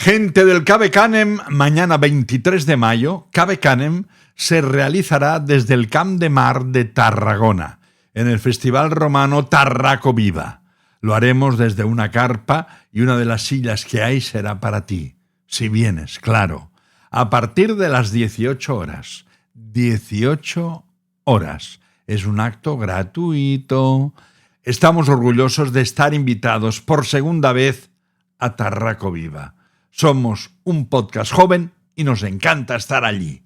Gente del Cave Canem, mañana 23 de mayo, Cave Canem se realizará desde el Camp de Mar de Tarragona, en el Festival Romano Tarraco Viva. Lo haremos desde una carpa y una de las sillas que hay será para ti, si vienes, claro, a partir de las 18 horas. 18 horas. Es un acto gratuito. Estamos orgullosos de estar invitados por segunda vez a Tarraco Viva. Somos un podcast joven y nos encanta estar allí.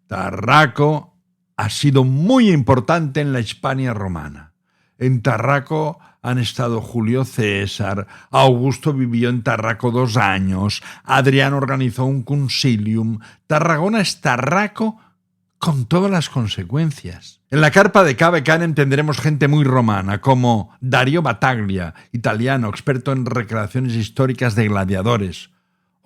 Tarraco ha sido muy importante en la Hispania romana. En Tarraco han estado Julio César, Augusto vivió en Tarraco 2 años, Adriano organizó un concilium. Tarragona es Tarraco con todas las consecuencias. En la carpa de Cave Canem tendremos gente muy romana, como Dario Battaglia, italiano, experto en recreaciones históricas de gladiadores,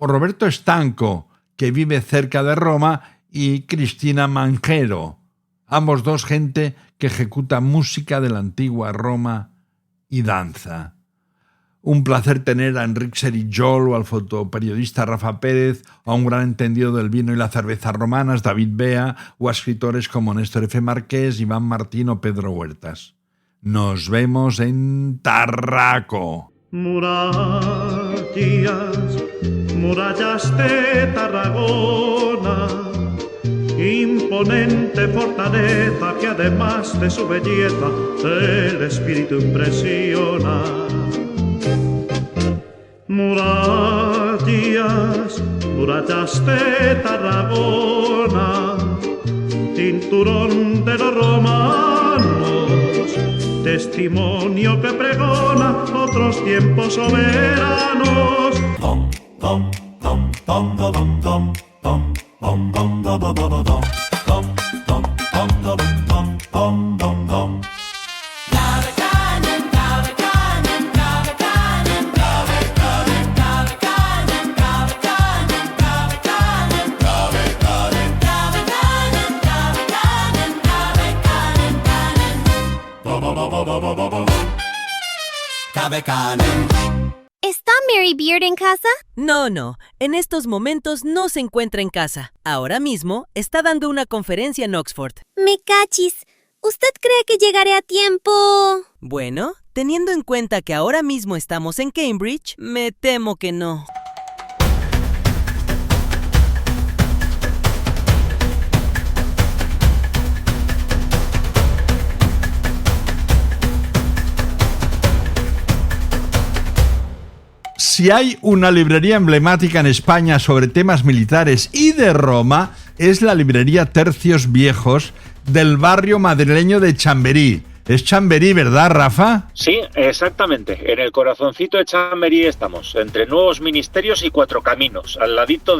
o Roberto Estanco, que vive cerca de Roma, y Cristina Manchero, ambos dos gente que ejecuta música de la antigua Roma y danza. Un placer tener a Enric Serillol o al fotoperiodista Rafa Pérez, o a un gran entendido del vino y la cerveza romanas, David Bea, o a escritores como Néstor F. Marqués, Iván Martín o Pedro Huertas. Nos vemos en Tarraco. Murallas de Tarragona, imponente fortaleza que además de su belleza el espíritu impresiona. Murallas de Tarragona, cinturón de los romanos, testimonio que pregona otros tiempos soberanos. ¿Está Mary Beard en casa? No. En estos momentos no se encuentra en casa. Ahora mismo está dando una conferencia en Oxford. Me cachis. ¿Usted cree que llegaré a tiempo? Bueno, teniendo en cuenta que ahora mismo estamos en Cambridge, me temo que no. Si hay una librería emblemática en España sobre temas militares y de Roma, es la librería Tercios Viejos del barrio madrileño de Chamberí. Es Chamberí, ¿verdad, Rafa? Sí, exactamente. En el corazoncito de Chamberí estamos, entre Nuevos Ministerios y Cuatro Caminos, al ladito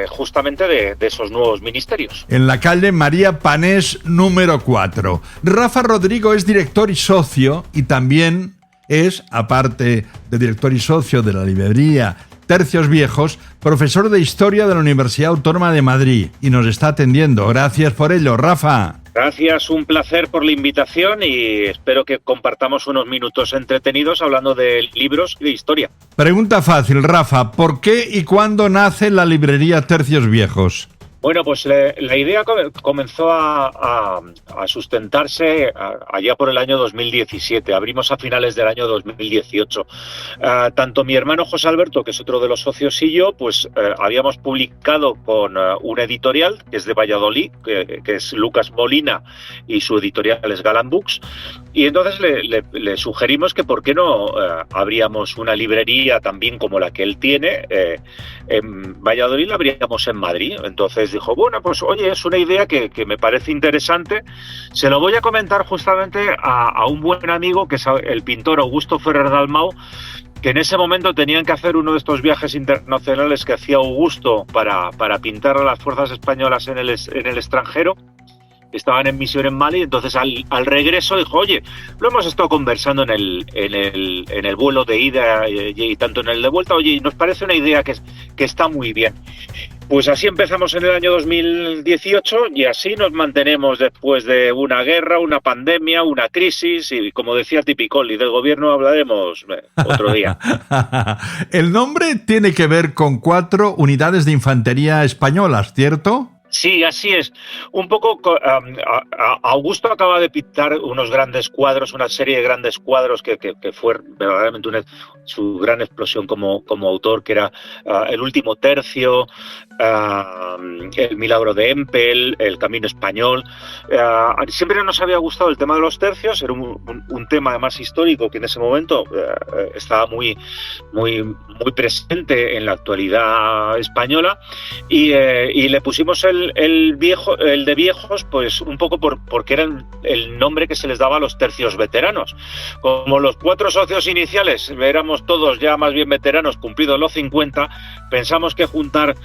justamente de esos nuevos ministerios. En la calle María Panés número 4. Rafa Rodrigo es director y socio, y también es, aparte de director y socio de la librería Tercios Viejos, profesor de Historia de la Universidad Autónoma de Madrid, y nos está atendiendo. Gracias por ello, Rafa. Gracias, un placer por la invitación y espero que compartamos unos minutos entretenidos hablando de libros y de historia. Pregunta fácil, Rafa. ¿Por qué y cuándo nace la librería Tercios Viejos? Bueno, pues la idea comenzó a sustentarse allá por el año 2017. Abrimos a finales del año 2018. Tanto mi hermano José Alberto, que es otro de los socios, y yo, pues habíamos publicado con una editorial que es de Valladolid, que es Lucas Molina, y su editorial es Galán Books. Y entonces le sugerimos que por qué no abríamos una librería también como la que él tiene en Valladolid, la abríamos en Madrid. Entonces dijo, bueno, pues oye, es una idea que me parece interesante. Se lo voy a comentar justamente a un buen amigo, que es el pintor Augusto Ferrer Dalmau, que en ese momento tenían que hacer uno de estos viajes internacionales que hacía Augusto para pintar a las fuerzas españolas en el extranjero. Estaban en misión en Mali, entonces al regreso dijo, oye, lo hemos estado conversando en el vuelo de ida y tanto en el de vuelta, oye, nos parece una idea que está muy bien. Pues así empezamos en el año 2018 y así nos mantenemos después de una guerra, una pandemia, una crisis y, como decía Tipicol, del gobierno hablaremos otro día. El nombre tiene que ver con 4 unidades de infantería españolas, ¿cierto? Sí, así es. Un poco, Augusto acaba de pintar unos grandes cuadros, una serie de grandes cuadros que fue verdaderamente su gran explosión como autor, que era El último tercio, El milagro de Empel, El camino español. Siempre nos había gustado el tema de los tercios, era un tema además histórico que en ese momento estaba muy presente en la actualidad española y le pusimos el de viejos, pues un poco porque era el nombre que se les daba a los tercios veteranos. Como los 4 socios iniciales éramos todos ya más bien veteranos, cumplidos los 50, pensamos que juntar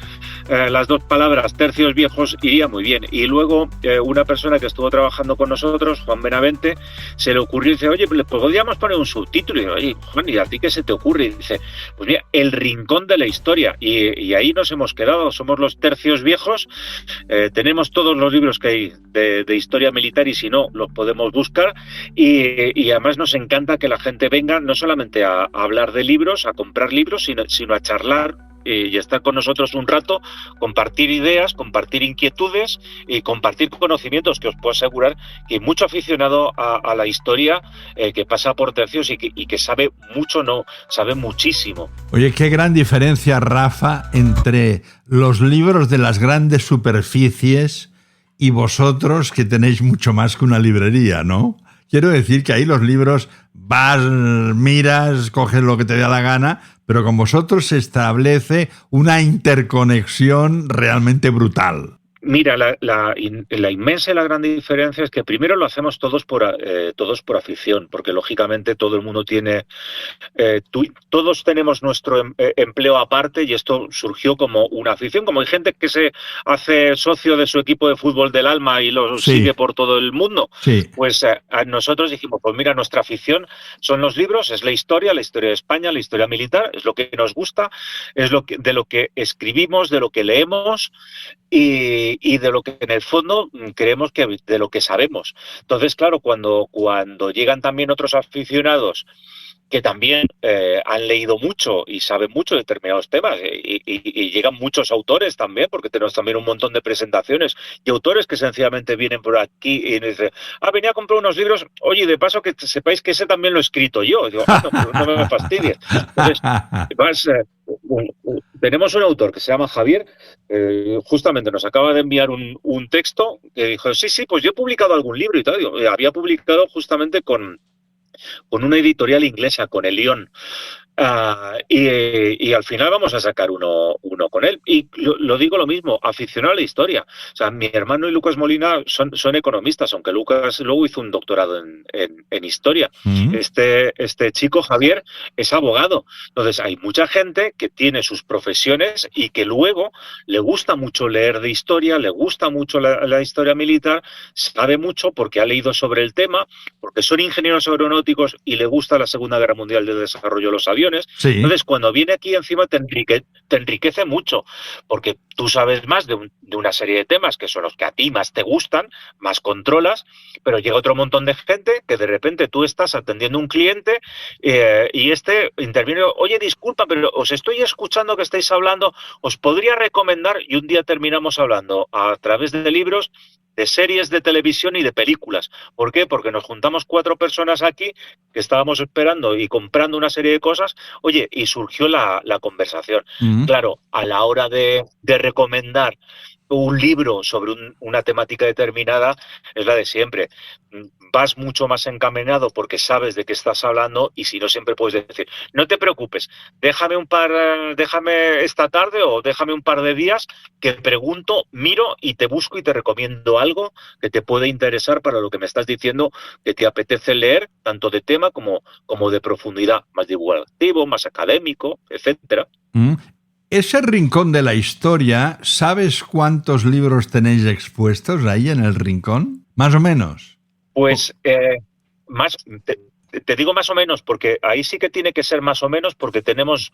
las 2 palabras, tercios viejos, iría muy bien. Y luego una persona que estuvo trabajando con nosotros, Juan Benavente, se le ocurrió y dice, oye, ¿le podríamos poner un subtítulo? Y digo, oye, Juan, ¿y a ti qué se te ocurre? Y dice, pues mira, El rincón de la historia. Y ahí nos hemos quedado, somos los tercios viejos. Tenemos todos los libros que hay de historia militar y si no, los podemos buscar y además nos encanta que la gente venga no solamente a hablar de libros, a comprar libros, sino a charlar y estar con nosotros un rato, compartir ideas, compartir inquietudes y compartir conocimientos, que os puedo asegurar que hay mucho aficionado a la historia que pasa por tercios y que sabe mucho, no, sabe muchísimo. Oye, qué gran diferencia, Rafa, entre los libros de las grandes superficies y vosotros, que tenéis mucho más que una librería, ¿no? Quiero decir que ahí los libros vas, miras, coges lo que te da la gana, pero con vosotros se establece una interconexión realmente brutal. Mira, la inmensa y la gran diferencia es que primero lo hacemos todos por afición, porque lógicamente todo el mundo tiene, todos tenemos nuestro empleo aparte y esto surgió como una afición, como hay gente que se hace socio de su equipo de fútbol del alma y lo sigue por todo el mundo, pues nosotros dijimos, pues mira, nuestra afición son los libros, es la historia de España, la historia militar, es lo que nos gusta, es de lo que escribimos, de lo que leemos y de lo que en el fondo creemos que de lo que sabemos. Entonces, claro, cuando llegan también otros aficionados que también han leído mucho y saben mucho de determinados temas y llegan muchos autores también, porque tenemos también un montón de presentaciones y autores que sencillamente vienen por aquí y nos dicen, venía a comprar unos libros, oye, de paso que sepáis que ese también lo he escrito yo. Y digo, no me fastidies. Entonces, tenemos un autor que se llama Javier, justamente nos acaba de enviar un texto que dijo, sí, pues yo he publicado algún libro y tal. Digo, había publicado justamente con una editorial inglesa, con el Lyon. Y al final vamos a sacar uno con él. Y lo digo lo mismo, aficionado a la historia. O sea, mi hermano y Lucas Molina son economistas, aunque Lucas luego hizo un doctorado en historia. Este chico, Javier, es abogado. Entonces, hay mucha gente que tiene sus profesiones y que luego le gusta mucho leer de historia, le gusta mucho la historia militar, sabe mucho porque ha leído sobre el tema, porque son ingenieros aeronáuticos y le gusta la Segunda Guerra Mundial del desarrollo de los aviones. Sí. Entonces, cuando viene aquí encima te enriquece mucho, porque tú sabes más de una serie de temas que son los que a ti más te gustan, más controlas, pero llega otro montón de gente que de repente tú estás atendiendo a un cliente y interviene, oye, disculpa, pero os estoy escuchando que estáis hablando, os podría recomendar, y un día terminamos hablando a través de libros, de series de televisión y de películas. ¿Por qué? Porque nos juntamos 4 personas aquí que estábamos esperando y comprando una serie de cosas, oye, y surgió la conversación. Claro, a la hora de recomendar un libro sobre una temática determinada es la de siempre. Vas mucho más encaminado porque sabes de qué estás hablando y si no siempre puedes decir, no te preocupes, déjame esta tarde o déjame un par de días que pregunto, miro y te busco y te recomiendo algo que te puede interesar para lo que me estás diciendo que te apetece leer, tanto de tema como de profundidad, más divulgativo, más académico, etcétera. Ese rincón de la historia, ¿sabes cuántos libros tenéis expuestos ahí en el rincón? Más o menos. Pues te digo más o menos, porque ahí sí que tiene que ser más o menos, porque tenemos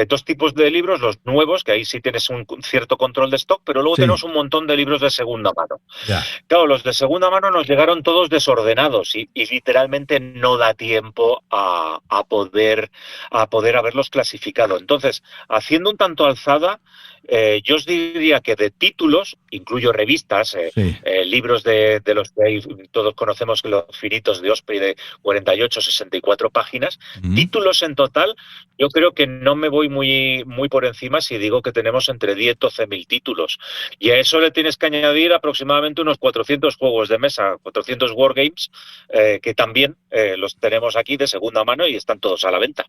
dos tipos de libros, los nuevos, que ahí sí tienes un cierto control de stock, pero luego Sí. tenemos un montón de libros de segunda mano. Ya. Claro, los de segunda mano nos llegaron todos desordenados y literalmente no da tiempo a poder haberlos clasificado. Entonces, haciendo un tanto alzada, yo os diría que de títulos, incluyo revistas, Sí. libros de los que todos conocemos, los finitos de Osprey de 48, 64 páginas, títulos en total, yo creo que no me voy muy por encima si digo que tenemos entre 10 y 12.000 títulos. Y a eso le tienes que añadir aproximadamente unos 400 juegos de mesa, 400 wargames, que también los tenemos aquí de segunda mano y están todos a la venta.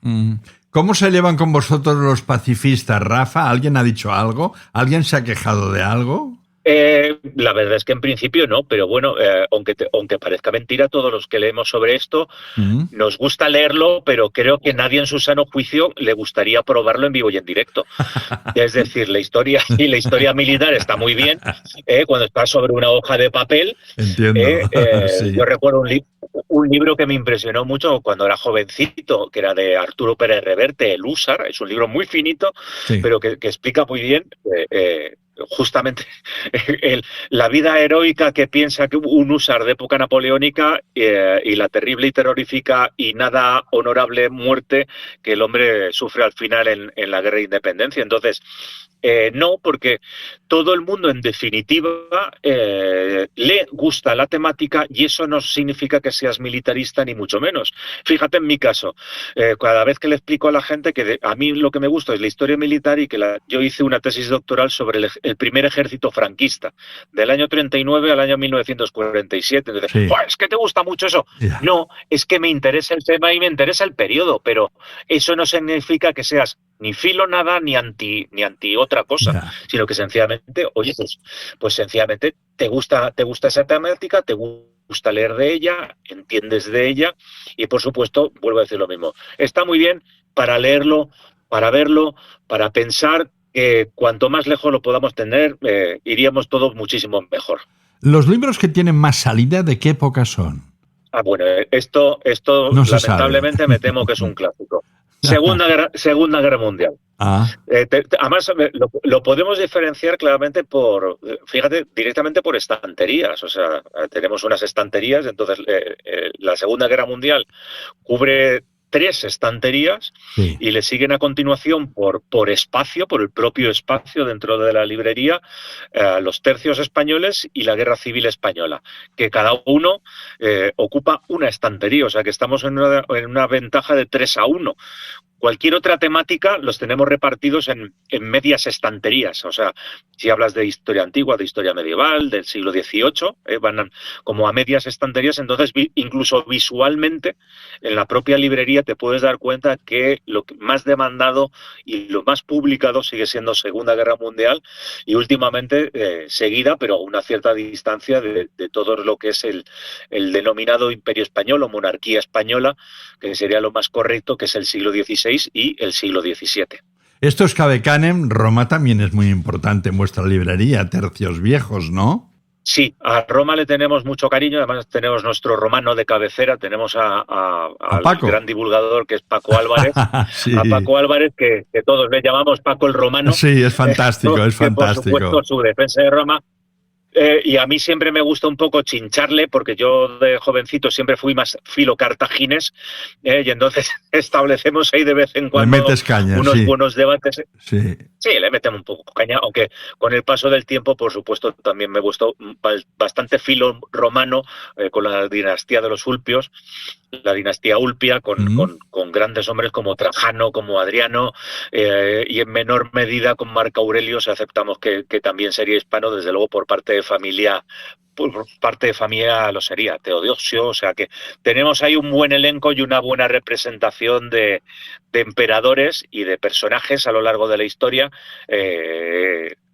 ¿Cómo se llevan con vosotros los pacifistas, Rafa? ¿Alguien ha dicho algo? ¿Alguien se ha quejado de algo? La verdad es que en principio no, pero bueno, aunque parezca mentira, todos los que leemos sobre esto nos gusta leerlo, pero creo que nadie en su sano juicio le gustaría probarlo en vivo y en directo. Es decir, la historia militar está muy bien cuando está sobre una hoja de papel. Entiendo. Sí. Yo recuerdo un libro que me impresionó mucho cuando era jovencito, que era de Arturo Pérez Reverte, El Húsar. Es un libro muy finito, Sí. pero que explica muy bien justamente la vida heroica que piensa que un húsar de época napoleónica y la terrible y terrorífica y nada honorable muerte que el hombre sufre al final en la guerra de independencia. Entonces, no, porque todo el mundo, en definitiva, le gusta la temática y eso no significa que seas militarista ni mucho menos. Fíjate en mi caso, cada vez que le explico a la gente que a mí lo que me gusta es la historia militar y que yo hice una tesis doctoral sobre el primer ejército franquista, del año 39 al año 1947. Entonces, Sí. es que te gusta mucho eso. Ya. No, es que me interesa el tema y me interesa el periodo, pero eso no significa que seas ni filo nada ni anti otra cosa, Ya. sino que sencillamente, oye, pues sencillamente te gusta esa temática, te gusta leer de ella, entiendes de ella y por supuesto, vuelvo a decir lo mismo, está muy bien para leerlo, para verlo, para pensar que cuanto más lejos lo podamos tener, iríamos todos muchísimo mejor. ¿Los libros que tienen más salida, de qué época son? Bueno, esto No se lamentablemente sabe. me temo que es un clásico. Segunda Guerra Mundial. Además, lo podemos diferenciar claramente fíjate, directamente por estanterías. O sea, tenemos unas estanterías, entonces la Segunda Guerra Mundial cubre 3 estanterías Sí. y le siguen a continuación por espacio, por el propio espacio dentro de la librería, los tercios españoles y la Guerra Civil Española, que cada uno ocupa una estantería, o sea que estamos en una ventaja de 3-1. Cualquier otra temática los tenemos repartidos en medias estanterías. O sea, si hablas de historia antigua, de historia medieval, del siglo XVIII, van como a medias estanterías. Entonces, incluso visualmente, en la propia librería te puedes dar cuenta que lo más demandado y lo más publicado sigue siendo Segunda Guerra Mundial y últimamente seguida, pero a una cierta distancia de todo lo que es el denominado Imperio Español o Monarquía Española, que sería lo más correcto, que es el siglo XVI y el siglo XVII. Esto es Cave Canem. Roma también es muy importante en vuestra librería, tercios viejos, ¿no? Sí, a Roma le tenemos mucho cariño, además tenemos nuestro romano de cabecera, tenemos al Paco. gran divulgador que es Paco Álvarez, Sí. a Paco Álvarez que todos le llamamos Paco el Romano. Sí, es fantástico, es que, fantástico. por supuesto, su defensa de Roma. Y a mí siempre me gusta un poco chincharle, porque yo de jovencito siempre fui más filo cartaginés, y entonces establecemos ahí de vez en cuando Le metes caña, unos sí. buenos debates. Sí. Sí, le metemos un poco caña, aunque con el paso del tiempo, por supuesto, también me gustó bastante filo romano con la dinastía de los Ulpios, la dinastía Ulpia, con grandes hombres como Trajano, como Adriano, y en menor medida con Marco Aurelio, si aceptamos que también sería hispano, desde luego por parte de familia lo sería, Teodosio, o sea que tenemos ahí un buen elenco y una buena representación de emperadores y de personajes a lo largo de la historia,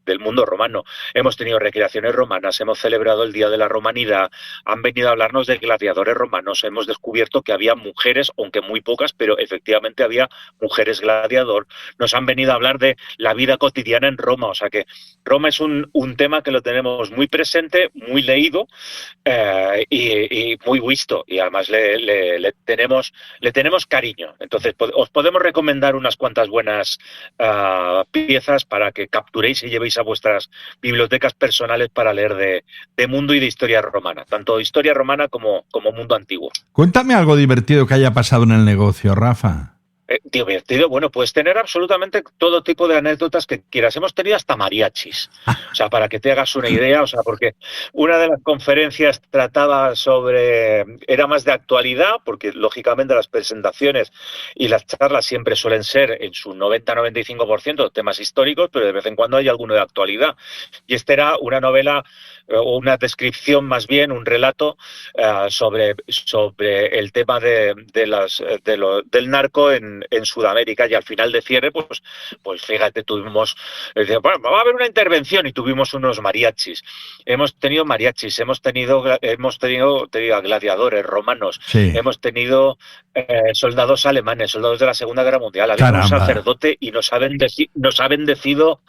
del mundo romano. Hemos tenido recreaciones romanas, hemos celebrado el Día de la Romanidad, han venido a hablarnos de gladiadores romanos, hemos descubierto que había mujeres, aunque muy pocas, pero efectivamente había mujeres gladiador. Nos han venido a hablar de la vida cotidiana en Roma, o sea que Roma es un tema que lo tenemos muy presente, muy leído y muy visto, y además le tenemos cariño. Entonces os podemos recomendar unas cuantas buenas piezas para que capturéis y llevéis a vuestras bibliotecas personales para leer de mundo y de historia romana, tanto historia romana como mundo antiguo. Cuéntame algo divertido que haya pasado en el negocio, Rafa. Divertido, bueno, puedes tener absolutamente todo tipo de anécdotas que quieras. Hemos tenido hasta mariachis, o sea, para que te hagas una idea, o sea, porque una de las conferencias trataba era más de actualidad, porque lógicamente las presentaciones y las charlas siempre suelen ser en su 90-95% temas históricos, pero de vez en cuando hay alguno de actualidad. Y esta era una novela o una descripción, más bien un relato sobre el tema del narco en Sudamérica, y al final de cierre pues fíjate, tuvimos, bueno, va a haber una intervención, y tuvimos unos mariachis. Hemos tenido mariachis, hemos tenido gladiadores romanos, sí. Hemos tenido soldados alemanes, soldados de la Segunda Guerra Mundial, había un sacerdote, y nos ha bendecido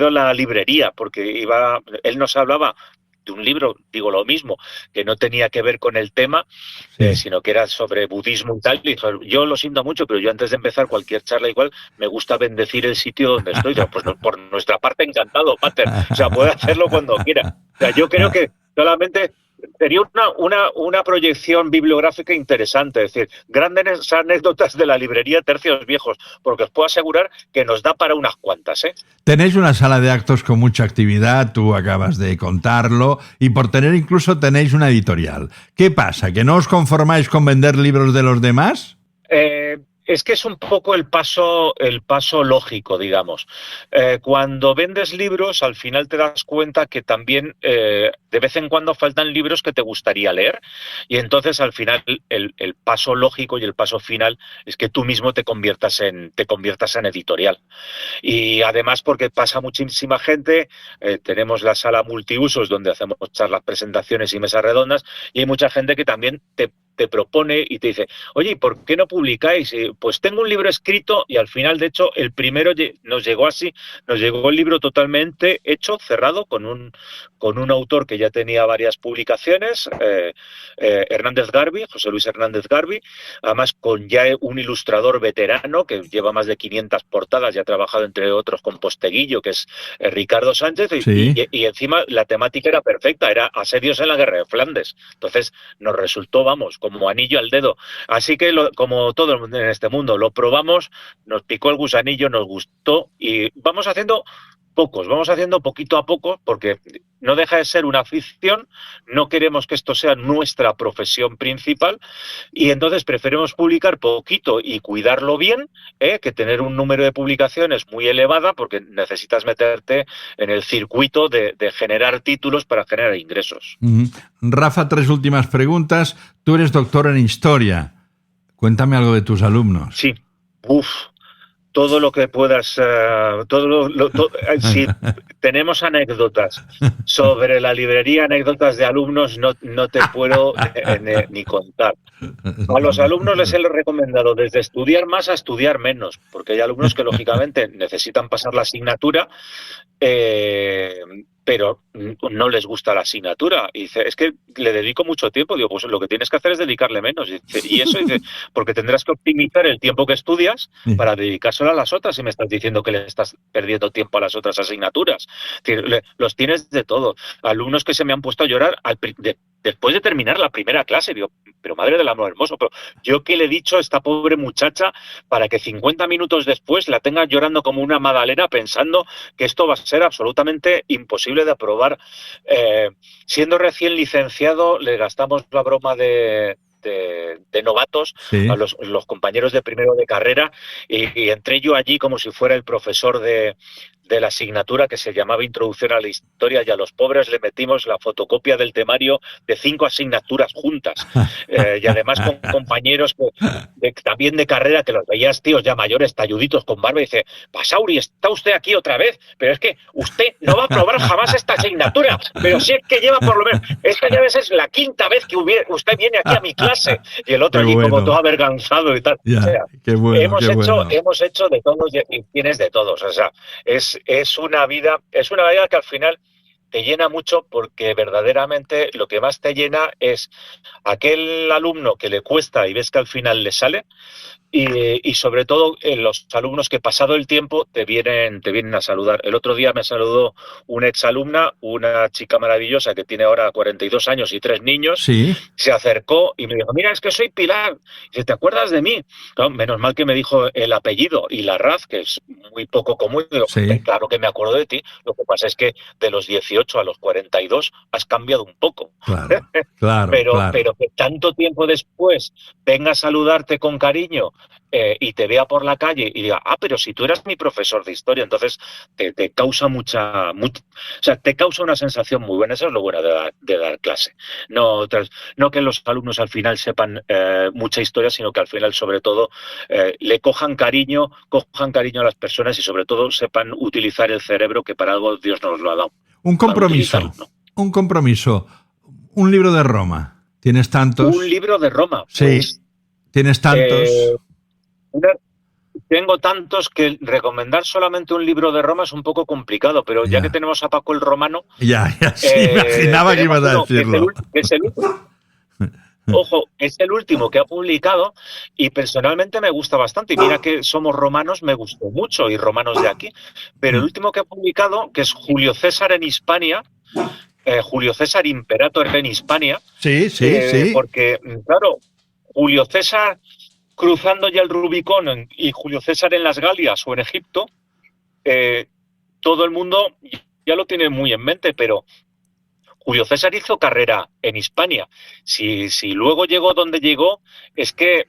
la librería, porque él nos hablaba de un libro, digo lo mismo, que no tenía que ver con el tema, sí. Sino que era sobre budismo y tal. Y dijo, yo lo siento mucho, pero yo antes de empezar cualquier charla igual, me gusta bendecir el sitio donde estoy. Yo, pues por nuestra parte, encantado, Pater. O sea, puede hacerlo cuando quiera. O sea, yo creo que solamente sería una proyección bibliográfica interesante, es decir, grandes anécdotas de la librería Tercios Viejos, porque os puedo asegurar que nos da para unas cuantas, ¿eh? Tenéis una sala de actos con mucha actividad, tú acabas de contarlo, y por tener incluso tenéis una editorial. ¿Qué pasa? ¿Que no os conformáis con vender libros de los demás? Es que es un poco el paso lógico, digamos. Cuando vendes libros, al final te das cuenta que también de vez en cuando faltan libros que te gustaría leer, y entonces al final el paso lógico y el paso final es que tú mismo te conviertas en editorial. Y además, porque pasa muchísima gente, tenemos la sala multiusos donde hacemos charlas, presentaciones y mesas redondas, y hay mucha gente que también te propone y te dice, oye, ¿por qué no publicáis? Pues tengo un libro escrito, y al final, de hecho, el primero nos llegó así, nos llegó el libro totalmente hecho, cerrado, con un autor que ya tenía varias publicaciones, Hernández Garbi, José Luis Hernández Garbi, además con ya un ilustrador veterano que lleva más de 500 portadas y ha trabajado entre otros con Posteguillo, que es Ricardo Sánchez, sí. y encima la temática era perfecta, era asedios en la guerra de Flandes. Entonces nos resultó, vamos, como anillo al dedo. Así que, como todo en este mundo, lo probamos, nos picó el gusanillo, nos gustó, y vamos haciendo poquito a poco, porque no deja de ser una afición, no queremos que esto sea nuestra profesión principal, y entonces preferimos publicar poquito y cuidarlo bien, que tener un número de publicaciones muy elevada, porque necesitas meterte en el circuito de generar títulos para generar ingresos. Rafa, 3 últimas preguntas. Tú eres doctor en historia. Cuéntame algo de tus alumnos. Sí. Todo lo que puedas, si tenemos anécdotas sobre la librería, anécdotas de alumnos, no te puedo ni contar. A los alumnos les he recomendado desde estudiar más a estudiar menos, porque hay alumnos que lógicamente necesitan pasar la asignatura, pero no les gusta la asignatura. Y dice, es que le dedico mucho tiempo. Digo, pues lo que tienes que hacer es dedicarle menos. Y eso, dice, porque tendrás que optimizar el tiempo que estudias para dedicárselo a las otras, y me estás diciendo que le estás perdiendo tiempo a las otras asignaturas. Es decir, los tienes de todo. Alumnos que se me han puesto a llorar después de terminar la primera clase. Digo, pero madre del amor hermoso, pero yo qué le he dicho a esta pobre muchacha para que 50 minutos después la tenga llorando como una magdalena, pensando que esto va a ser absolutamente imposible de aprobar. Siendo recién licenciado, le gastamos la broma de novatos, sí, a los compañeros de primero de carrera, y entré yo allí como si fuera el profesor de de la asignatura que se llamaba Introducción a la Historia, y a los pobres le metimos la fotocopia del temario de 5 asignaturas juntas, y además con compañeros también de carrera, que los veías tíos ya mayores, talluditos con barba, y dice: Basauri, ¿está usted aquí otra vez? Pero es que usted no va a aprobar jamás esta asignatura, pero si es que lleva por lo menos, esta ya es la 5ª vez que usted viene aquí a mi clase, y el otro Qué allí bueno. como todo avergonzado y tal. Ya, O sea, qué bueno, hemos hecho de todos y tienes de todos. O sea, es una vida que al final te llena mucho, porque verdaderamente lo que más te llena es aquel alumno que le cuesta y ves que al final le sale, y sobre todo los alumnos que, pasado el tiempo, te vienen a saludar. El otro día me saludó una exalumna, una chica maravillosa que tiene ahora 42 años y 3 niños. Sí. Se acercó y me dijo: mira, es que soy Pilar. Y dice: ¿te acuerdas de mí? Claro, menos mal que me dijo el apellido y la raz, que es muy poco común. Digo: Sí. claro que me acuerdo de ti. Lo que pasa es que de los 18 a los 42 has cambiado un poco. Claro, pero que tanto tiempo después venga a saludarte con cariño, y te vea por la calle y diga: pero si tú eras mi profesor de historia. Entonces te causa o sea, te causa una sensación muy buena. Eso es lo bueno de dar clase. No que los alumnos al final sepan mucha historia, sino que al final, sobre todo, le cojan cariño a las personas, y sobre todo sepan utilizar el cerebro, que para algo Dios nos lo ha dado. Un compromiso. Un libro de Roma. ¿Tienes tantos? Un libro de Roma. Sí. Pues, ¿tienes tantos? Tengo tantos que recomendar solamente un libro de Roma es un poco complicado, pero ya que tenemos a Paco el Romano... Ya, sí, imaginaba que ibas a decirlo. Ojo, es el último que ha publicado, y personalmente me gusta bastante. Y mira que Somos Romanos me gustó mucho, y Romanos de aquí. Pero el último que ha publicado, que es Julio César en Hispania, Julio César Imperator en Hispania. Sí. Porque, claro, Julio César cruzando ya el Rubicón y Julio César en las Galias o en Egipto, todo el mundo ya lo tiene muy en mente, pero Julio César hizo carrera en Hispania. Si luego llegó donde llegó, es que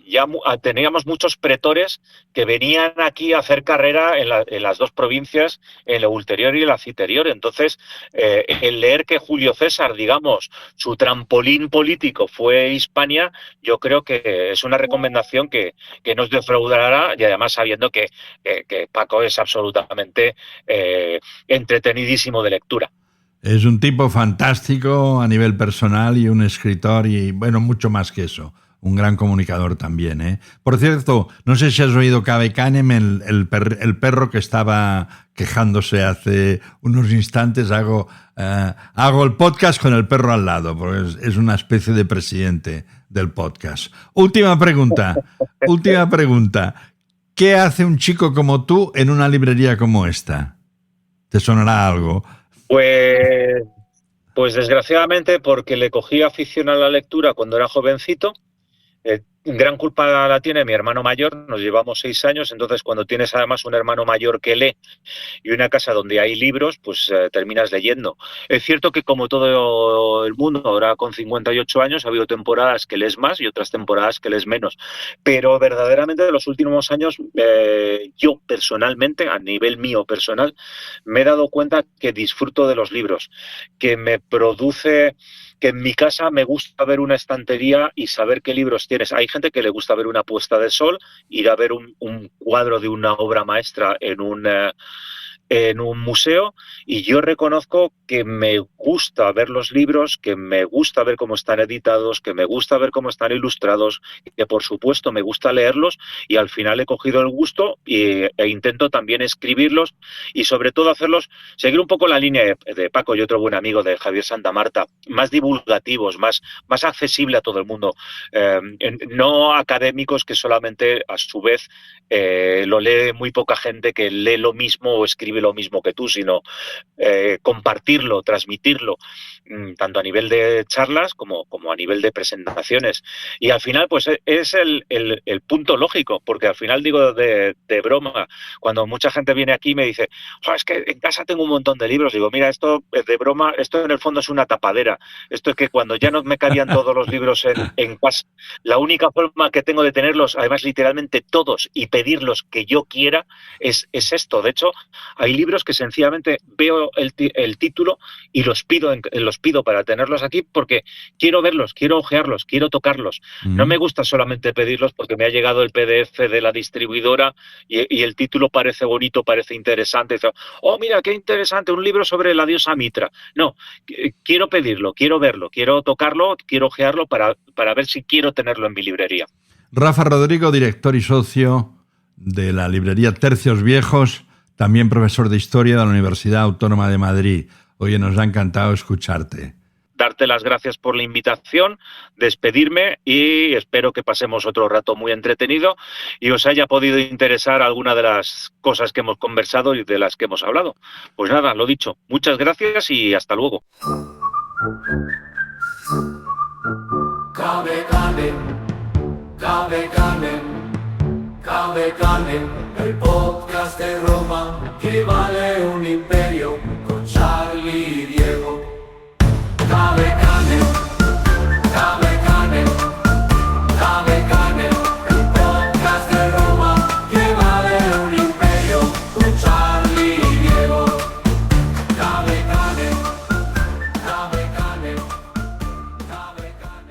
ya teníamos muchos pretores que venían aquí a hacer carrera en las 2 provincias, en la ulterior y en la citerior. Entonces, el leer que Julio César, digamos, su trampolín político fue Hispania, yo creo que es una recomendación que nos defraudará, y además sabiendo que Paco es absolutamente entretenidísimo de lectura. Es un tipo fantástico a nivel personal, y un escritor, y bueno, mucho más que eso. Un gran comunicador también, ¿eh? Por cierto, no sé si has oído Cave Canem, el perro que estaba quejándose hace unos instantes. Hago el podcast con el perro al lado, porque es una especie de presidente del podcast. Última pregunta. ¿Qué hace un chico como tú en una librería como esta? ¿Te sonará algo? Pues desgraciadamente, porque le cogí afición a la lectura cuando era jovencito. Gran culpa la tiene mi hermano mayor, nos llevamos 6 años, entonces cuando tienes además un hermano mayor que lee y una casa donde hay libros, pues terminas leyendo. Es cierto que, como todo el mundo, ahora con 58 años, ha habido temporadas que lees más y otras temporadas que lees menos, pero verdaderamente de los últimos años, yo personalmente, a nivel mío personal, me he dado cuenta que disfruto de los libros, que me produce... que en mi casa me gusta ver una estantería y saber qué libros tienes. Hay gente que le gusta ver una puesta de sol, ir a ver un cuadro de una obra maestra en un museo, y yo reconozco que me gusta ver los libros, que me gusta ver cómo están editados, que me gusta ver cómo están ilustrados, que por supuesto me gusta leerlos, y al final he cogido el gusto e intento también escribirlos, y sobre todo seguir un poco la línea de Paco y otro buen amigo de Javier Santamarta, más divulgativos, más accesible a todo el mundo, no académicos que solamente a su vez lo lee muy poca gente que lee lo mismo o escribe lo mismo que tú, sino compartirlo, transmitirlo, tanto a nivel de charlas como a nivel de presentaciones. Y al final, pues es el punto lógico, porque al final digo de broma, cuando mucha gente viene aquí y me dice: es que en casa tengo un montón de libros, digo: mira, esto de broma, esto en el fondo es una tapadera. Esto es que cuando ya no me cabían todos los libros en casa, la única forma que tengo de tenerlos, además literalmente todos, y pedirlos que yo quiera, es esto. De hecho, hay Hay libros que sencillamente veo el título y los pido para tenerlos aquí porque quiero verlos, quiero ojearlos, quiero tocarlos. No me gusta solamente pedirlos porque me ha llegado el PDF de la distribuidora y el título parece bonito, parece interesante. Oh, mira, qué interesante, un libro sobre la diosa Mitra. No, quiero pedirlo, quiero verlo, quiero tocarlo, quiero ojearlo para ver si quiero tenerlo en mi librería. Rafa Rodrigo, director y socio de la librería Tercios Viejos, también profesor de Historia de la Universidad Autónoma de Madrid. Oye, nos ha encantado escucharte. Darte las gracias por la invitación, despedirme y espero que pasemos otro rato muy entretenido y os haya podido interesar alguna de las cosas que hemos conversado y de las que hemos hablado. Pues nada, lo dicho, muchas gracias y hasta luego. Cabe Canem, el podcast de Roma que vale un imperio con Charlie y Diego. Cabe Canem, el podcast de Roma que vale un imperio con Charlie y Diego. Cabe Canem.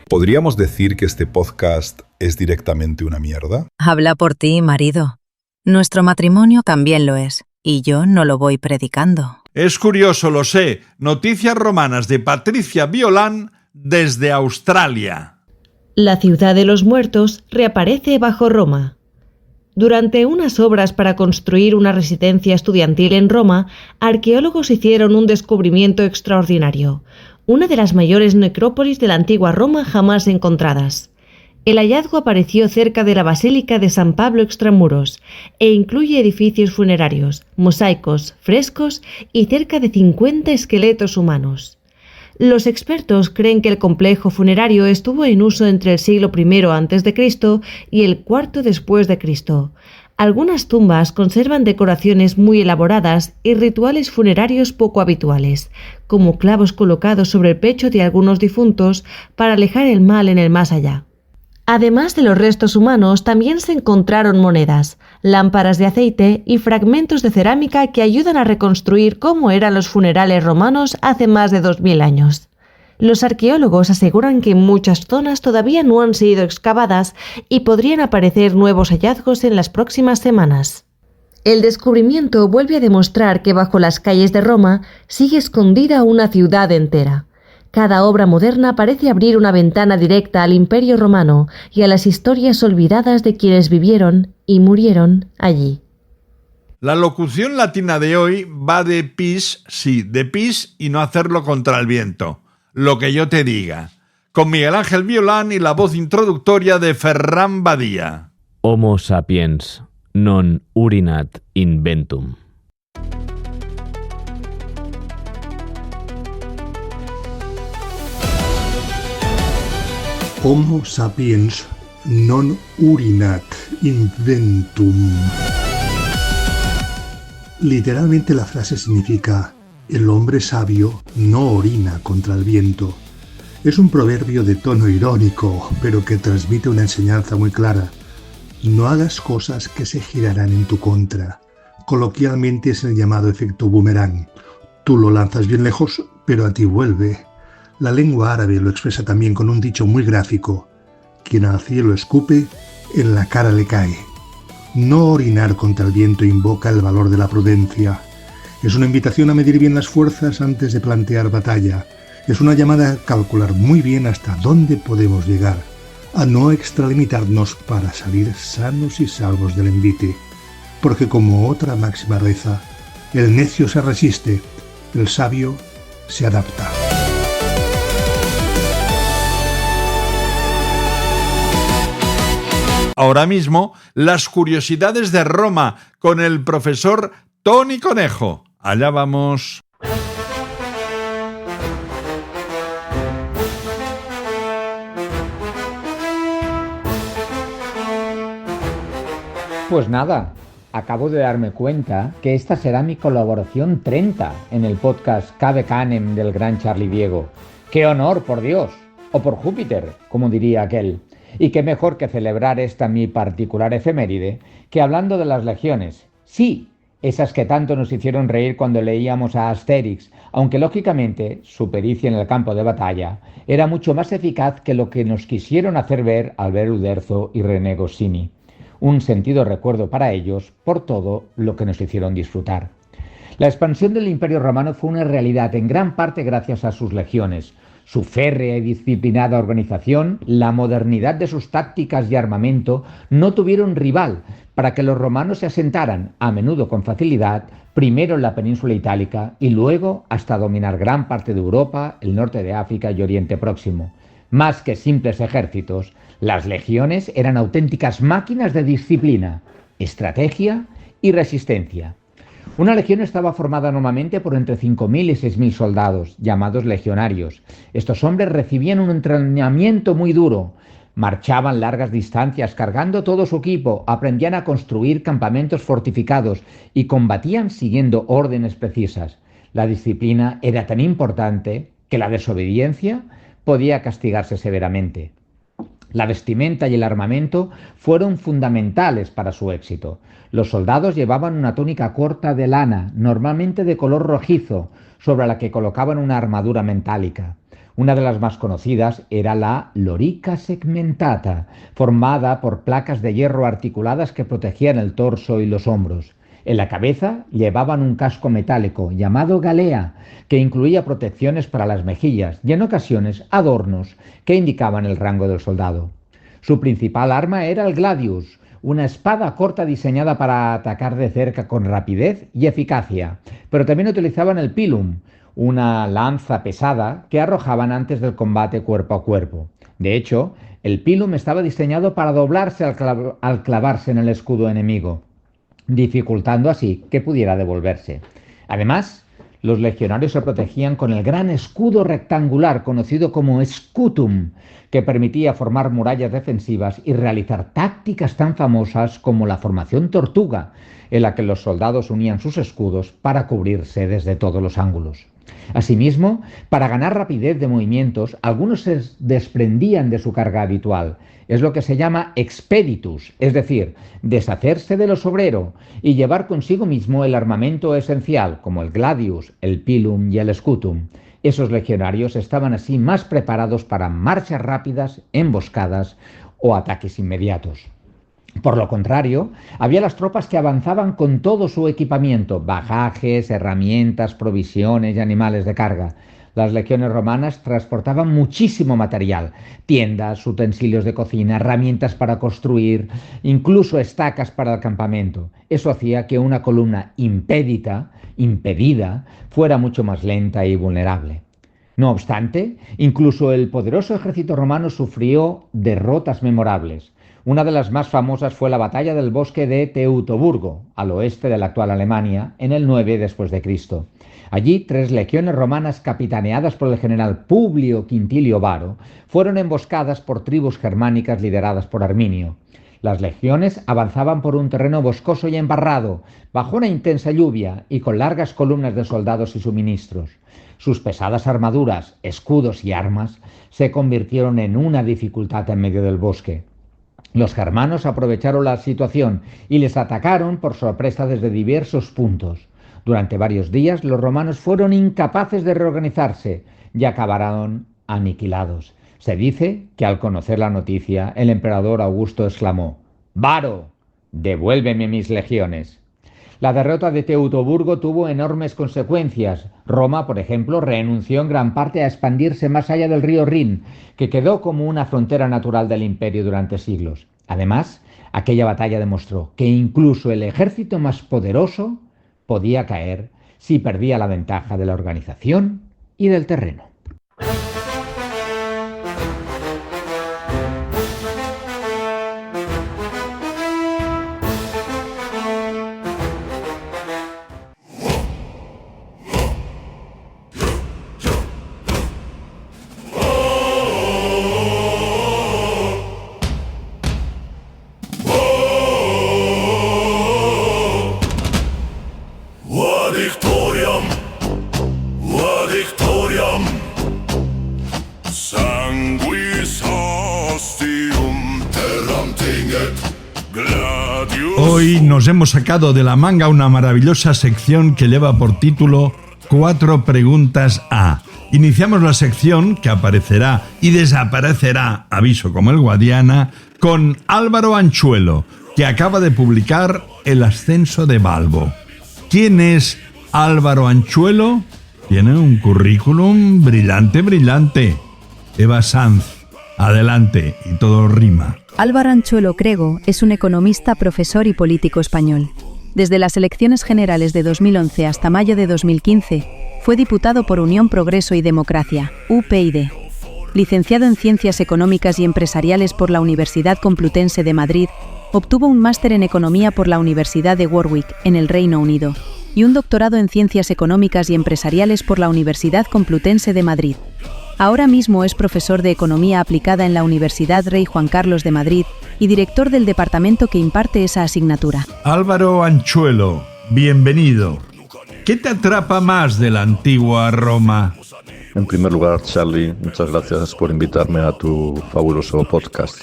¿Podríamos decir que este podcast es directamente una mierda? Habla por ti, marido. Nuestro matrimonio también lo es, y yo no lo voy predicando. Es curioso, lo sé. Noticias romanas de Patricia Violán desde Australia. La ciudad de los muertos reaparece bajo Roma. Durante unas obras para construir una residencia estudiantil en Roma, arqueólogos hicieron un descubrimiento extraordinario, una de las mayores necrópolis de la antigua Roma jamás encontradas. El hallazgo apareció cerca de la Basílica de San Pablo Extramuros e incluye edificios funerarios, mosaicos, frescos y cerca de 50 esqueletos humanos. Los expertos creen que el complejo funerario estuvo en uso entre el siglo I a.C. y el IV después de Cristo. Algunas tumbas conservan decoraciones muy elaboradas y rituales funerarios poco habituales, como clavos colocados sobre el pecho de algunos difuntos para alejar el mal en el más allá. Además de los restos humanos, también se encontraron monedas, lámparas de aceite y fragmentos de cerámica que ayudan a reconstruir cómo eran los funerales romanos hace más de 2000 años. Los arqueólogos aseguran que muchas zonas todavía no han sido excavadas y podrían aparecer nuevos hallazgos en las próximas semanas. El descubrimiento vuelve a demostrar que bajo las calles de Roma sigue escondida una ciudad entera. Cada obra moderna parece abrir una ventana directa al Imperio Romano y a las historias olvidadas de quienes vivieron y murieron allí. La locución latina de hoy va de pis, sí, de pis y no hacerlo contra el viento. Lo que yo te diga. Con Miguel Ángel Violán y la voz introductoria de Ferran Badía. Homo sapiens non urinat inventum. Homo sapiens non urinat inventum. Literalmente la frase significa: el hombre sabio no orina contra el viento. Es un proverbio de tono irónico, pero que transmite una enseñanza muy clara. No hagas cosas que se girarán en tu contra. Coloquialmente es el llamado efecto boomerang. Tú lo lanzas bien lejos, pero a ti vuelve. La lengua árabe lo expresa también con un dicho muy gráfico: quien al cielo escupe, en la cara le cae. No orinar contra el viento invoca el valor de la prudencia. Es una invitación a medir bien las fuerzas antes de plantear batalla. Es una llamada a calcular muy bien hasta dónde podemos llegar, a no extralimitarnos para salir sanos y salvos del envite. Porque como otra máxima reza, el necio se resiste, el sabio se adapta. Ahora mismo, las curiosidades de Roma con el profesor Toni Conejo. Allá vamos. Pues nada, acabo de darme cuenta que esta será mi colaboración 30 en el podcast Cabe Canem del gran Charlie Diego. ¡Qué honor, por Dios! O por Júpiter, como diría aquel. Y qué mejor que celebrar esta mi particular efeméride que hablando de las legiones. Sí, esas que tanto nos hicieron reír cuando leíamos a Asterix, aunque lógicamente su pericia en el campo de batalla era mucho más eficaz que lo que nos quisieron hacer ver Albert Uderzo y René Goscinny. Un sentido recuerdo para ellos por todo lo que nos hicieron disfrutar. La expansión del Imperio Romano fue una realidad en gran parte gracias a sus legiones. Su férrea y disciplinada organización, la modernidad de sus tácticas y armamento no tuvieron rival para que los romanos se asentaran, a menudo con facilidad, primero en la península itálica y luego hasta dominar gran parte de Europa, el norte de África y Oriente Próximo. Más que simples ejércitos, las legiones eran auténticas máquinas de disciplina, estrategia y resistencia. Una legión estaba formada normalmente por entre 5.000 y 6.000 soldados, llamados legionarios. Estos hombres recibían un entrenamiento muy duro, marchaban largas distancias cargando todo su equipo, aprendían a construir campamentos fortificados y combatían siguiendo órdenes precisas. La disciplina era tan importante que la desobediencia podía castigarse severamente. La vestimenta y el armamento fueron fundamentales para su éxito. Los soldados llevaban una túnica corta de lana, normalmente de color rojizo, sobre la que colocaban una armadura metálica. Una de las más conocidas era la lorica segmentata, formada por placas de hierro articuladas que protegían el torso y los hombros. En la cabeza llevaban un casco metálico llamado galea, que incluía protecciones para las mejillas y en ocasiones adornos que indicaban el rango del soldado. Su principal arma era el gladius, una espada corta diseñada para atacar de cerca con rapidez y eficacia, pero también utilizaban el pilum, una lanza pesada que arrojaban antes del combate cuerpo a cuerpo. De hecho, el pilum estaba diseñado para doblarse al clavarse en el escudo enemigo, dificultando así que pudiera devolverse. Además, los legionarios se protegían con el gran escudo rectangular conocido como scutum, que permitía formar murallas defensivas y realizar tácticas tan famosas como la formación tortuga, en la que los soldados unían sus escudos para cubrirse desde todos los ángulos. Asimismo, para ganar rapidez de movimientos, algunos se desprendían de su carga habitual. Es lo que se llama expeditus, es decir, deshacerse de lo sobrero y llevar consigo mismo el armamento esencial, como el gladius, el pilum y el scutum. Esos legionarios estaban así más preparados para marchas rápidas, emboscadas o ataques inmediatos. Por lo contrario, había las tropas que avanzaban con todo su equipamiento, bagajes, herramientas, provisiones y animales de carga. Las legiones romanas transportaban muchísimo material, tiendas, utensilios de cocina, herramientas para construir, incluso estacas para el campamento. Eso hacía que una columna impedida, fuera mucho más lenta y vulnerable. No obstante, incluso el poderoso ejército romano sufrió derrotas memorables. Una de las más famosas fue la batalla del bosque de Teutoburgo, al oeste de la actual Alemania, en el 9 después de Cristo. Allí, 3 legiones romanas capitaneadas por el general Publio Quintilio Varo fueron emboscadas por tribus germánicas lideradas por Arminio. Las legiones avanzaban por un terreno boscoso y embarrado, bajo una intensa lluvia y con largas columnas de soldados y suministros. Sus pesadas armaduras, escudos y armas se convirtieron en una dificultad en medio del bosque. Los germanos aprovecharon la situación y les atacaron por sorpresa desde diversos puntos. Durante varios días los romanos fueron incapaces de reorganizarse y acabaron aniquilados. Se dice que al conocer la noticia, el emperador Augusto exclamó: «¡Varo, devuélveme mis legiones!». La derrota de Teutoburgo tuvo enormes consecuencias. Roma, por ejemplo, renunció en gran parte a expandirse más allá del río Rin, que quedó como una frontera natural del imperio durante siglos. Además, aquella batalla demostró que incluso el ejército más poderoso podía caer si perdía la ventaja de la organización y del terreno. Hoy nos hemos sacado de la manga una maravillosa sección que lleva por título 4 preguntas a. Iniciamos la sección que aparecerá y desaparecerá, aviso como el Guadiana, con Álvaro Anchuelo, que acaba de publicar El ascenso de Balbo. ¿Quién es Álvaro Anchuelo? Tiene un currículum brillante. Eva Sanz, adelante, y todo rima. Álvaro Anchuelo Crego es un economista, profesor y político español. Desde las elecciones generales de 2011 hasta mayo de 2015, fue diputado por Unión Progreso y Democracia, UPyD. Licenciado en Ciencias Económicas y Empresariales por la Universidad Complutense de Madrid, obtuvo un máster en Economía por la Universidad de Warwick, en el Reino Unido, y un doctorado en Ciencias Económicas y Empresariales por la Universidad Complutense de Madrid. Ahora mismo es profesor de Economía Aplicada en la Universidad Rey Juan Carlos de Madrid y director del departamento que imparte esa asignatura. Álvaro Anchuelo, bienvenido. ¿Qué te atrapa más de la antigua Roma? En primer lugar, Charlie, muchas gracias por invitarme a tu fabuloso podcast.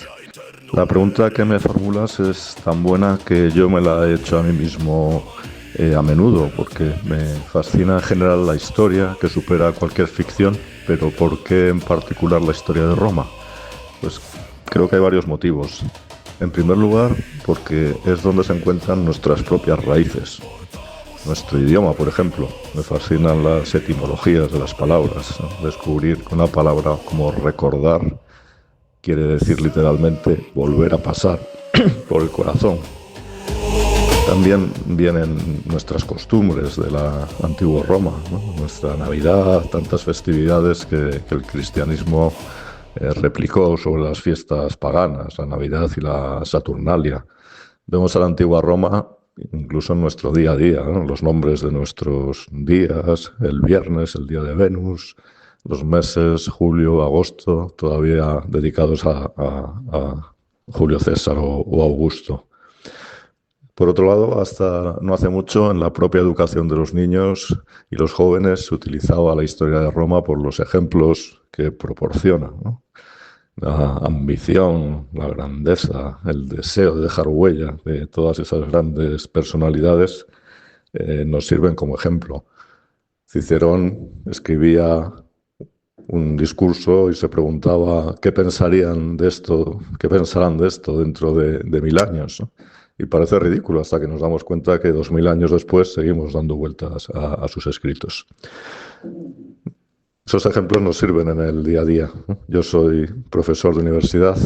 La pregunta que me formulas es tan buena que yo me la he hecho a mí mismo a menudo, porque me fascina en general la historia, que supera cualquier ficción, pero ¿por qué en particular la historia de Roma? Pues creo que hay varios motivos. En primer lugar, porque es donde se encuentran nuestras propias raíces. Nuestro idioma, por ejemplo. Me fascinan las etimologías de las palabras, ¿no? Descubrir que una palabra como recordar quiere decir literalmente volver a pasar por el corazón. También vienen nuestras costumbres de la antigua Roma, ¿no? Nuestra Navidad, tantas festividades que el cristianismo replicó sobre las fiestas paganas, la Navidad y la Saturnalia. Vemos a la antigua Roma incluso en nuestro día a día, ¿no? Los nombres de nuestros días, el viernes, el día de Venus, los meses, julio, agosto, todavía dedicados a Julio César o Augusto. Por otro lado, hasta no hace mucho, en la propia educación de los niños y los jóvenes se utilizaba la historia de Roma por los ejemplos que proporciona, ¿no? La ambición, la grandeza, el deseo de dejar huella de todas esas grandes personalidades nos sirven como ejemplo. Cicerón escribía un discurso y se preguntaba qué pensarán de esto dentro de 1000 años, ¿no? Y parece ridículo hasta que nos damos cuenta que 2000 años después seguimos dando vueltas a sus escritos. Esos ejemplos nos sirven en el día a día. Yo soy profesor de universidad.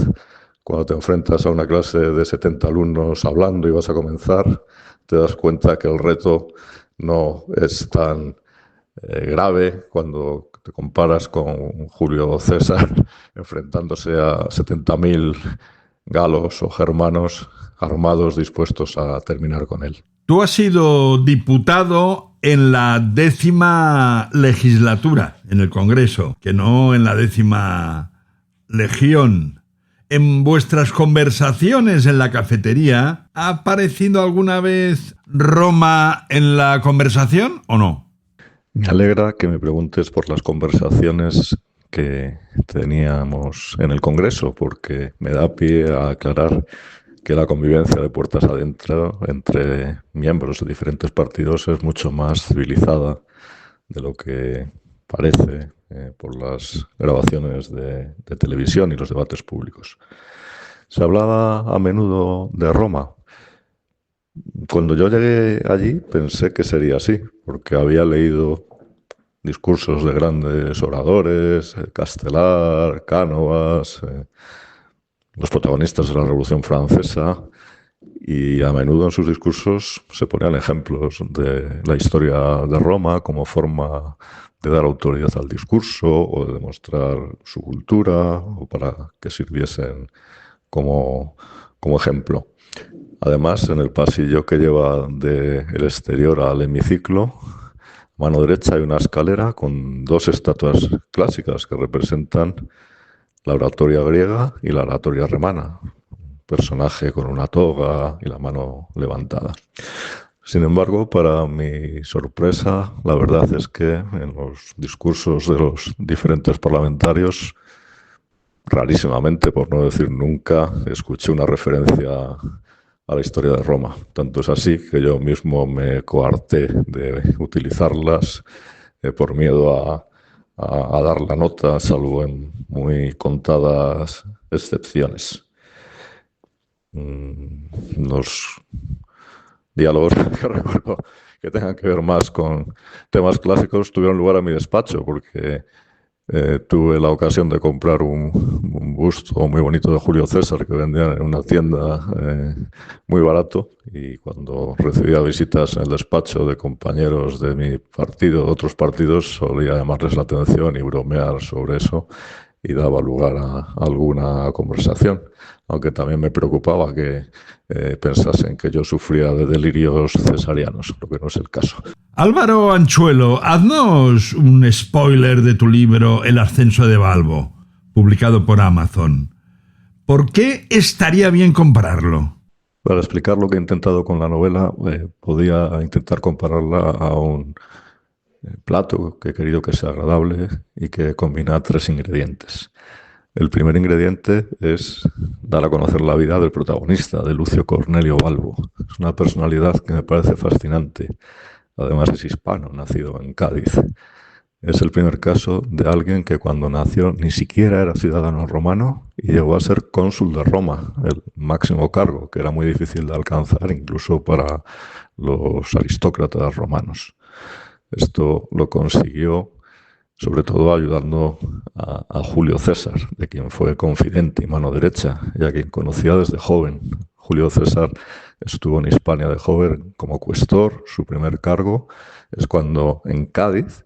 Cuando te enfrentas a una clase de 70 alumnos hablando y vas a comenzar, te das cuenta que el reto no es tan grave cuando te comparas con Julio César enfrentándose a 70.000 galos o germanos armados dispuestos a terminar con él. Tú has sido diputado en la 10ª legislatura en el Congreso, que no en la 10ª legión. En vuestras conversaciones en la cafetería, ¿ha aparecido alguna vez Roma en la conversación o no? Me alegra que me preguntes por las conversaciones que teníamos en el Congreso, porque me da pie a aclarar que la convivencia de puertas adentro entre miembros de diferentes partidos es mucho más civilizada de lo que parece por las grabaciones de televisión y los debates públicos. Se hablaba a menudo de Roma. Cuando yo llegué allí pensé que sería así, porque había leído discursos de grandes oradores, Castelar, Cánovas, los protagonistas de la Revolución Francesa, y a menudo en sus discursos se ponían ejemplos de la historia de Roma como forma de dar autoridad al discurso o de demostrar su cultura o para que sirviesen como ejemplo. Además, en el pasillo que lleva del exterior al hemiciclo, a mano derecha hay una escalera con 2 estatuas clásicas que representan la oratoria griega y la oratoria romana, un personaje con una toga y la mano levantada. Sin embargo, para mi sorpresa, la verdad es que en los discursos de los diferentes parlamentarios, rarísimamente, por no decir nunca, escuché una referencia a la historia de Roma. Tanto es así que yo mismo me coarté de utilizarlas por miedo a dar la nota, salvo en muy contadas excepciones. Los diálogos que recuerdo que tengan que ver más con temas clásicos tuvieron lugar en mi despacho, porque tuve la ocasión de comprar un busto muy bonito de Julio César que vendían en una tienda muy barato, y cuando recibía visitas en el despacho de compañeros de mi partido, de otros partidos, solía llamarles la atención y bromear sobre eso, y daba lugar a alguna conversación, aunque también me preocupaba que pensasen que yo sufría de delirios cesarianos, lo que no es el caso. Álvaro Anchuelo, haznos un spoiler de tu libro El ascenso de Balbo, publicado por Amazon. ¿Por qué estaría bien compararlo? Para explicar lo que he intentado con la novela, podía intentar compararla a un plato que he querido que sea agradable y que combina 3 ingredientes. El primer ingrediente es dar a conocer la vida del protagonista, de Lucio Cornelio Balbo. Es una personalidad que me parece fascinante. Además es hispano, nacido en Cádiz. Es el primer caso de alguien que cuando nació ni siquiera era ciudadano romano y llegó a ser cónsul de Roma, el máximo cargo, que era muy difícil de alcanzar incluso para los aristócratas romanos. Esto lo consiguió sobre todo ayudando a Julio César, de quien fue confidente y mano derecha, y a quien conocía desde joven. Julio César estuvo en Hispania de joven como cuestor. Su primer cargo es cuando en Cádiz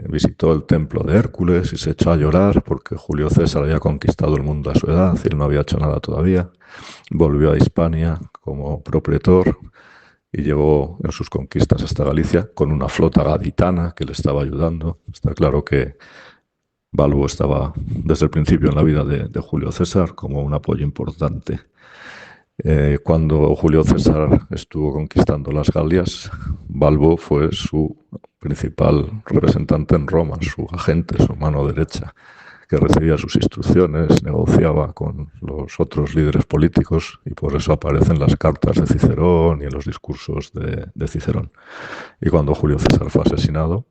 visitó el templo de Hércules y se echó a llorar porque Julio César había conquistado el mundo a su edad y él no había hecho nada todavía. Volvió a Hispania como propretor y llegó en sus conquistas hasta Galicia con una flota gaditana que le estaba ayudando. Está claro que Balbo estaba desde el principio en la vida de Julio César como un apoyo importante. Cuando Julio César estuvo conquistando las Galias, Balbo fue su principal representante en Roma, su agente, su mano derecha, que recibía sus instrucciones, negociaba con los otros líderes políticos, y por eso aparecen las cartas de Cicerón y en los discursos de Cicerón. Y cuando Julio César fue asesinado,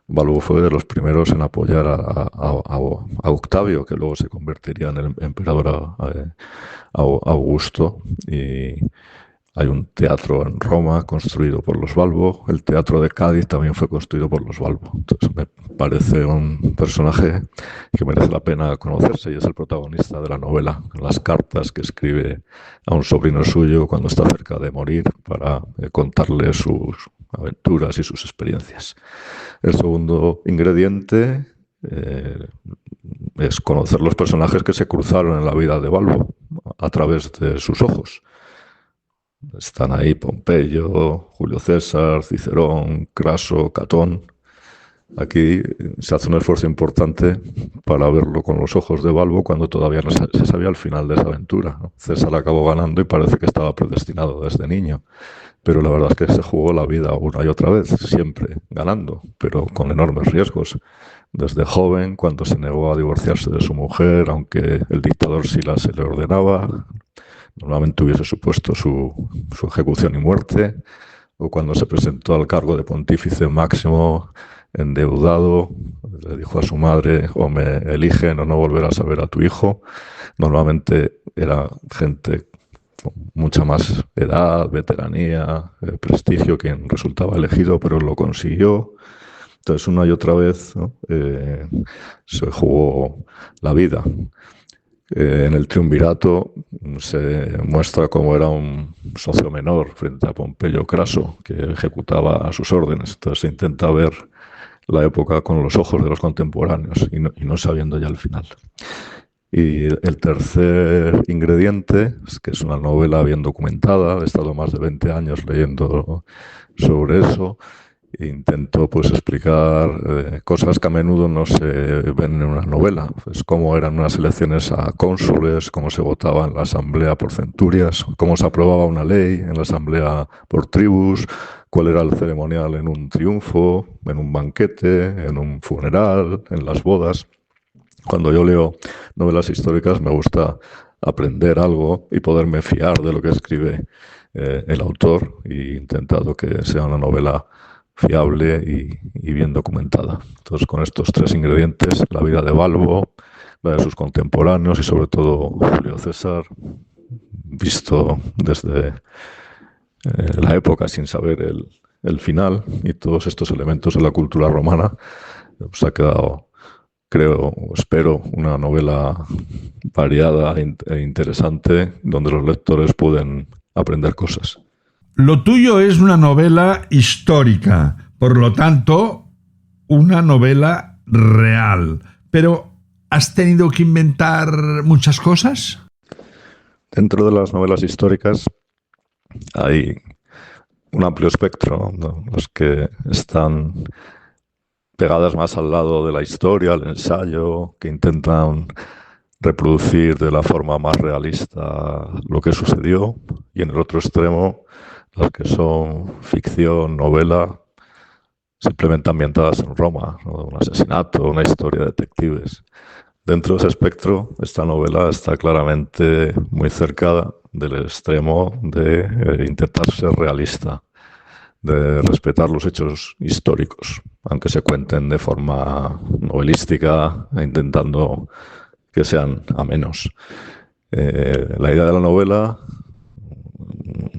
Balbo fue de los primeros en apoyar a Octavio, que luego se convertiría en el emperador Augusto, y hay un teatro en Roma construido por los Balbo. El teatro de Cádiz también fue construido por los Balbo. Entonces me parece un personaje que merece la pena conocerse, y es el protagonista de la novela, las cartas que escribe a un sobrino suyo cuando está cerca de morir para contarle sus aventuras y sus experiencias. El segundo ingrediente es conocer los personajes que se cruzaron en la vida de Balbo a través de sus ojos. Están ahí Pompeyo, Julio César, Cicerón, Craso, Catón. Aquí se hace un esfuerzo importante para verlo con los ojos de Balbo cuando todavía no se sabía el final de esa aventura. César acabó ganando y parece que estaba predestinado desde niño, pero la verdad es que se jugó la vida una y otra vez, siempre ganando, pero con enormes riesgos. Desde joven, cuando se negó a divorciarse de su mujer, aunque el dictador Sila se le ordenaba, normalmente hubiese supuesto su ejecución y muerte, o cuando se presentó al cargo de pontífice máximo endeudado, le dijo a su madre: o me eligen o no volverás a ver a tu hijo. Normalmente era gente con mucha más edad, veteranía, prestigio, quien resultaba elegido, pero lo consiguió. Entonces, una y otra vez, ¿no? Se jugó la vida. En el triunvirato se muestra cómo era un socio menor frente a Pompeyo Craso, que ejecutaba a sus órdenes. Entonces se intenta ver la época con los ojos de los contemporáneos y no sabiendo ya el final. Y el tercer ingrediente es que es una novela bien documentada. He estado más de 20 años leyendo sobre eso. Intento pues explicar cosas que a menudo no se ven en una novela, pues cómo eran unas elecciones a cónsules, cómo se votaba en la asamblea por centurias, cómo se aprobaba una ley en la asamblea por tribus, cuál era el ceremonial en un triunfo, en un banquete, en un funeral, en las bodas. Cuando yo leo novelas históricas me gusta aprender algo y poderme fiar de lo que escribe el autor, y he intentado que sea una novela fiable y bien documentada. Entonces, con estos tres ingredientes, la vida de Balbo, la de sus contemporáneos y sobre todo Julio César, visto desde la época sin saber el final, y todos estos elementos de la cultura romana, pues ha quedado, creo, espero, una novela variada e interesante donde los lectores pueden aprender cosas. Lo tuyo es una novela histórica, por lo tanto, una novela real. Pero, ¿has tenido que inventar muchas cosas? Dentro de las novelas históricas hay un amplio espectro, ¿no? Los que están pegadas más al lado de la historia, al ensayo, que intentan reproducir de la forma más realista lo que sucedió, y en el otro extremo las que son ficción, novela, simplemente ambientadas en Roma, ¿no? Un asesinato, una historia de detectives. Dentro de ese espectro, esta novela está claramente muy cerca del extremo de intentar ser realista, de respetar los hechos históricos, aunque se cuenten de forma novelística e intentando que sean amenos. La idea de la novela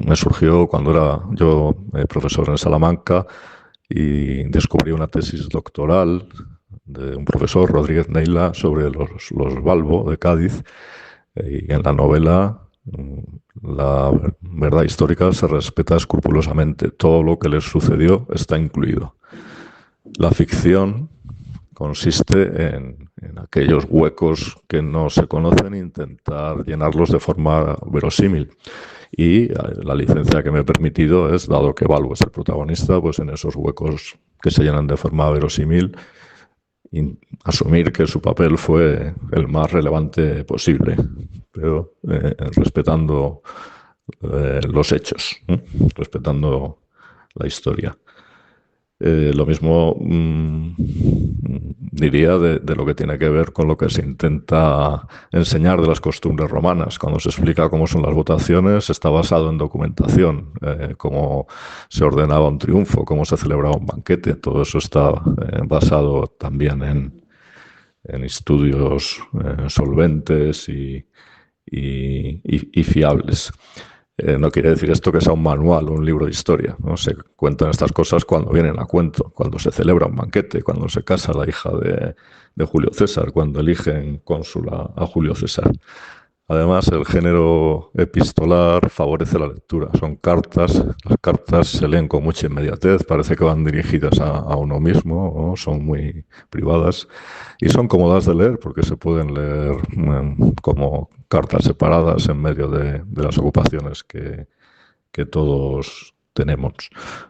me surgió cuando era yo profesor en Salamanca y descubrí una tesis doctoral de un profesor, Rodríguez Neila, sobre los Balbo de Cádiz, y en la novela la verdad histórica se respeta escrupulosamente. Todo lo que les sucedió está incluido. La ficción consiste en aquellos huecos que no se conocen e intentar llenarlos de forma verosímil. Y la licencia que me he permitido es, dado que Balbo es el protagonista, pues en esos huecos que se llenan de forma verosímil, asumir que su papel fue el más relevante posible, pero respetando los hechos, respetando la historia. Lo mismo diría de lo que tiene que ver con lo que se intenta enseñar de las costumbres romanas. Cuando se explica cómo son las votaciones, está basado en documentación, cómo se ordenaba un triunfo, cómo se celebraba un banquete. Todo eso está basado también en estudios solventes y fiables. No quiere decir esto que sea un manual o un libro de historia, ¿no? Se cuentan estas cosas cuando vienen a cuento, cuando se celebra un banquete, cuando se casa la hija de Julio César, cuando eligen cónsul a Julio César. Además, el género epistolar favorece la lectura. Son cartas, las cartas se leen con mucha inmediatez, parece que van dirigidas a uno mismo, ¿no? Son muy privadas y son cómodas de leer porque se pueden leer como cartas separadas en medio de las ocupaciones que todos tenemos.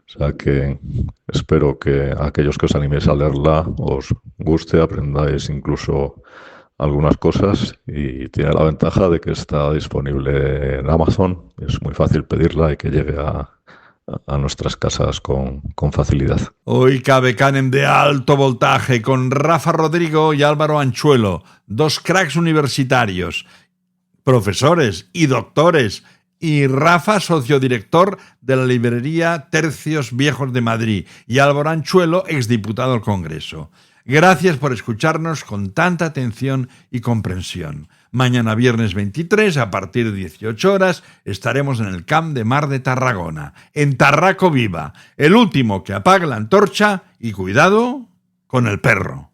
O sea que espero que a aquellos que os animéis a leerla os guste, aprendáis incluso algunas cosas, y tiene la ventaja de que está disponible en Amazon. Es muy fácil pedirla y que llegue a nuestras casas con facilidad. Hoy Cabe Canem de alto voltaje con Rafa Rodrigo y Álvaro Anchuelo, dos cracks universitarios, profesores y doctores, y Rafa, sociodirector de la librería Tercios Viejos de Madrid, y Álvaro Anchuelo, exdiputado al Congreso. Gracias por escucharnos con tanta atención y comprensión. Mañana viernes 23, a partir de 18 horas, estaremos en el Camp de Mar de Tarragona, en Tarraco Viva, el último que apague la antorcha, y cuidado con el perro.